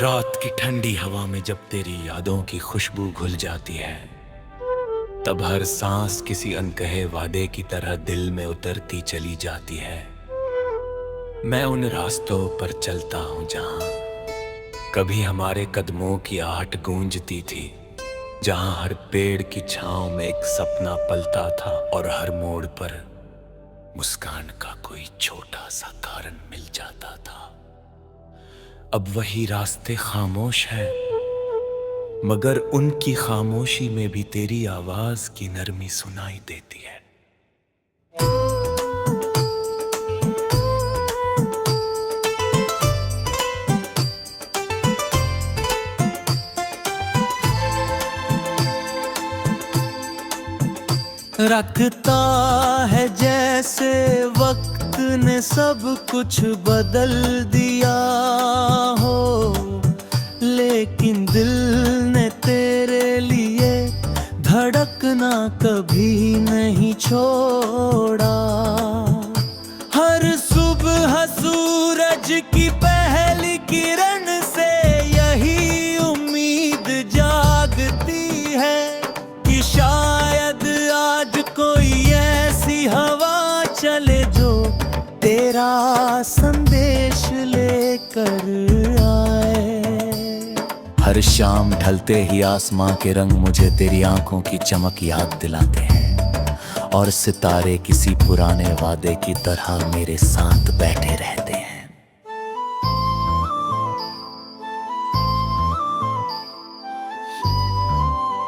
रात की ठंडी हवा में जब तेरी यादों की खुशबू घुल जाती है, तब हर सांस किसी अनकहे वादे की तरह दिल में उतरती चली जाती है। मैं उन रास्तों पर चलता हूँ जहाँ कभी हमारे कदमों की आहट गूंजती थी, जहाँ हर पेड़ की छांव में एक सपना पलता था और हर मोड़ पर मुस्कान का कोई छोटा सा कारण मिल जाता था। अब वही रास्ते खामोश हैं, मगर उनकी खामोशी में भी तेरी आवाज की नरमी सुनाई देती है। रखता है जैसे वक्त ने सब कुछ बदल दिया हो, लेकिन दिल ने तेरे लिए धड़कना कभी नहीं छोड़ा। हर सुबह सूरज की पहली किरण से यही उम्मीद जागती है कि शायद आज कोई ऐसी हवा चले जो तेरा संदेश लेकर आए। हर शाम ढलते ही आसमां के रंग मुझे तेरी आंखों की चमक याद दिलाते हैं, और सितारे किसी पुराने वादे की तरह मेरे साथ बैठे रहते हैं।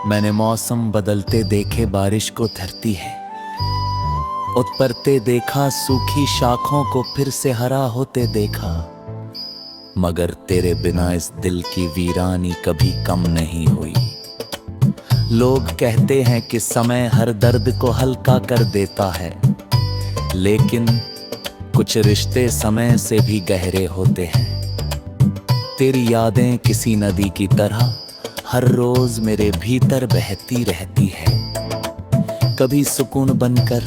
मैंने मौसम बदलते देखे बारिश को धरती है, उतरते देखा सूखी शाखों को फिर से हरा होते देखा, मगर तेरे बिना इस दिल की वीरानी कभी कम नहीं हुई। लोग कहते हैं कि समय हर दर्द को हल्का कर देता है, लेकिन कुछ रिश्ते समय से भी गहरे होते हैं। तेरी यादें किसी नदी की तरह हर रोज मेरे भीतर बहती रहती है, कभी सुकून बनकर,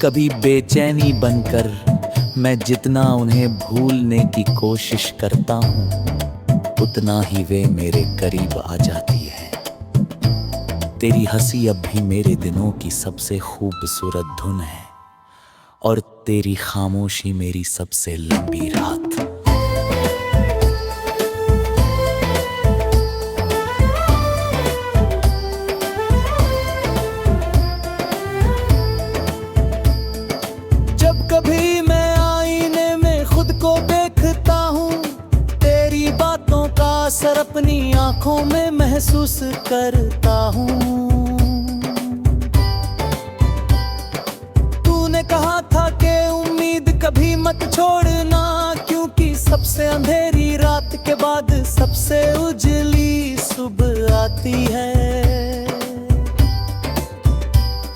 कभी बेचैनी बनकर। मैं जितना उन्हें भूलने की कोशिश करता हूँ, उतना ही वे मेरे करीब आ जाती है। तेरी हंसी अब भी मेरे दिनों की सबसे खूबसूरत धुन है, और तेरी खामोशी मेरी सबसे लंबी रात। जब कभी मैं आईने में खुद को देखता हूँ, तेरी बातों का असर अपनी आंखों में महसूस करता हूँ। तूने कहा था कि उम्मीद कभी मत छोड़ना, क्योंकि सबसे अंधेरी रात के बाद सबसे उजली सुबह आती है।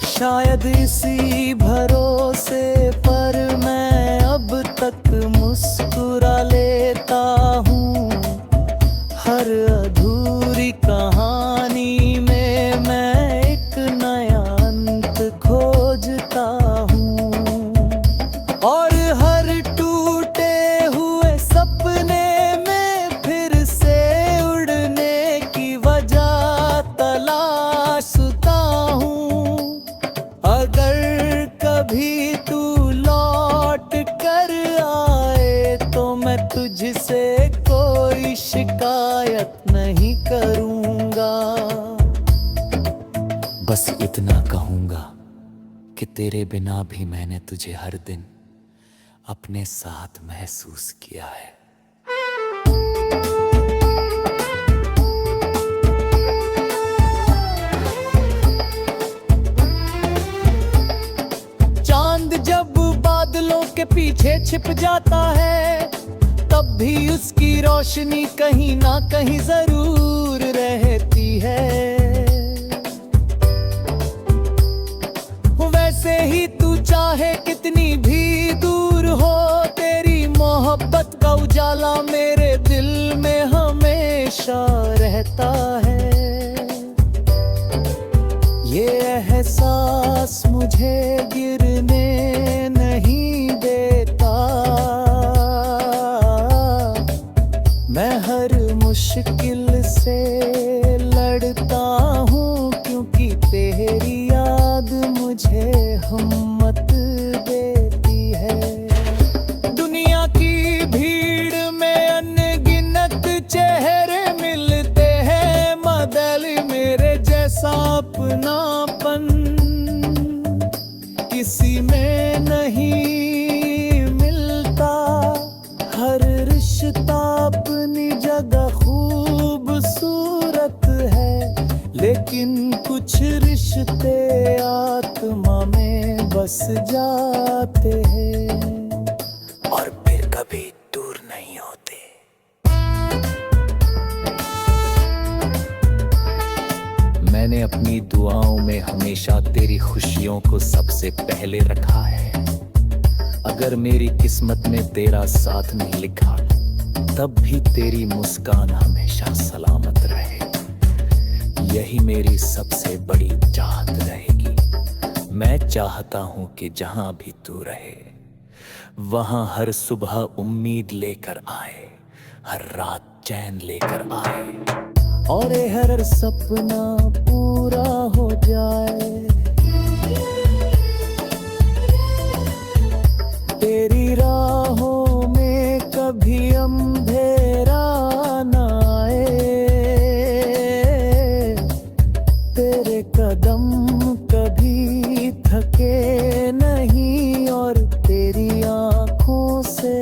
शायद इसी भरोसे पर मैं अब तक मुस्कुरा लेता हूँ। हर अधूरी कहानी में मैं एक नया अंत खोजता हूँ, और हर टूटे हुए सपने में फिर से उड़ने की वजह तलाशता हूँ। अगर कभी तू लौट कर आए तो मैं तुझसे कोई शिकायत नहीं करूँगा। बस इतना कहूँगा कि तेरे बिना भी मैंने तुझे हर दिन अपने साथ महसूस किया है। चांद जब बादलों के पीछे छिप जाता है, तब भी उसकी रोशनी कहीं ना कहीं जरूर रहती है। वैसे ही तू चाहे कितनी भी दूर हो, तेरी मोहब्बत का उजाला मेरे दिल में हमेशा रहता है। ये एहसास मुझे गिरने नहीं देता, मैं हर हिम्मत देती है। दुनिया की भीड़ में अनगिनत चेहरे मिलते हैं, मगर मेरे जैसा अपनापन किसी में नहीं मिलता। हर रिश्ता अपनी जगह खूबसूरत है, लेकिन कुछ रिश्ते आत्मा में बस जाते हैं और फिर कभी दूर नहीं होते। मैंने अपनी दुआओं में हमेशा तेरी खुशियों को सबसे पहले रखा है। अगर मेरी किस्मत में तेरा साथ नहीं लिखा, तब भी तेरी मुस्कान हमेशा सलामत रहे। यही मेरी सबसे बड़ी चाहत रहेगी। मैं चाहता हूं कि जहां भी तू रहे, वहां हर सुबह उम्मीद लेकर आए, हर रात चैन लेकर आए और ये हर सपना पूरा हो जाए। तेरी राहों में कभी अंधेरा न आए, तेरे कदम कभी थके नहीं और तेरी आंखों से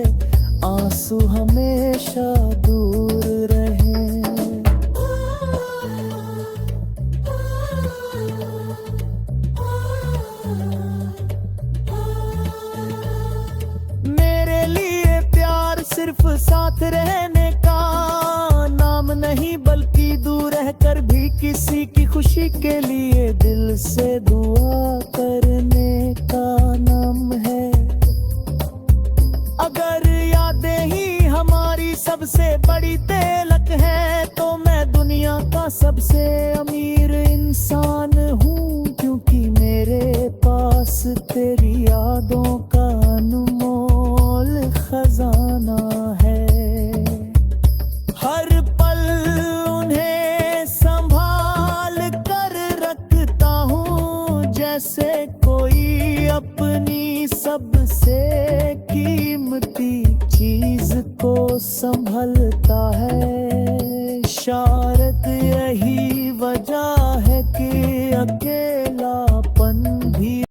आंसू हमेशा दूर रहे। मेरे लिए प्यार सिर्फ साथ रहने का नाम नहीं, बल्कि दूर रहकर भी किसी की खुशी के लिए दिल से दुआ करने का नाम है। अगर यादें ही हमारी सबसे बड़ी तिलक है, तो मैं दुनिया का सबसे अमीर इंसान हूँ, क्योंकि मेरे पास तेरी यादों का अनमोल खजाना है। हर पल उन्हें संभाल कर रखता हूँ, जैसे कोई अपनी सबसे कीमती चीज को संभलता है। शायद यही वजह है कि अकेले